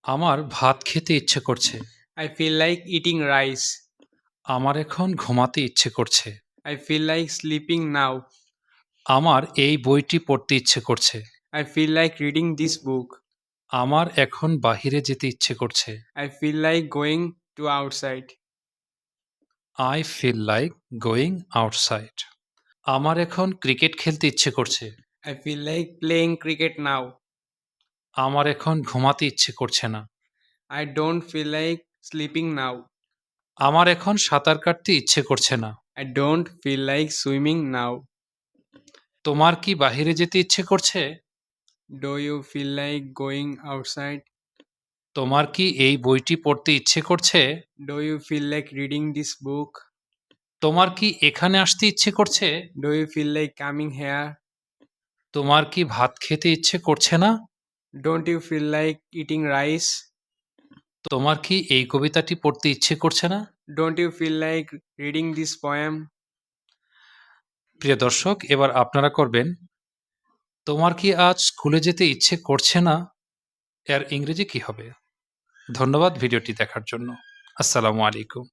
আমার ভাত খেতে ইচ্ছে করছে। I feel like eating rice. আমার এখন ঘুমাতে ইচ্ছে করছে। I feel like sleeping now. আমার এই বইটি পড়তে ইচ্ছে করছে। I feel like reading this book. আমার এখন বাহিরে যেতে ইচ্ছে করছে। I feel like going to outside. I feel like going outside. আমার এখন ক্রিকেট খেলতে ইচ্ছে করছে। I feel like playing cricket now. আমার এখন ঘুমাতে ইচ্ছে করছে না। I don't feel like sleeping now. আমার এখন সাঁতার কাটতে ইচ্ছে করছে না। I don't feel like swimming now. তোমার কি বাহিরে যেতে ইচ্ছে করছে? Do you feel like going outside? তোমার কি এই বইটি পড়তে ইচ্ছে করছে? Do you feel like reading this book? তোমার কি এখানে আসতে ইচ্ছে করছে? Do you feel like coming here? তোমার কি ভাত খেতে ইচ্ছে করছে না? Don't you feel like eating rice? তোমার কি এই কবিতাটি পড়তে ইচ্ছে করছে না? Don't you feel like reading this poem? প্রিয় দর্শক, এবার আপনারা করবেন, তোমার কি আজ স্কুলে যেতে ইচ্ছে করছে না? এর ইংরেজি কি হবে? ধন্যবাদ ভিডিওটি দেখার জন্য। আসসালামু আলাইকুম।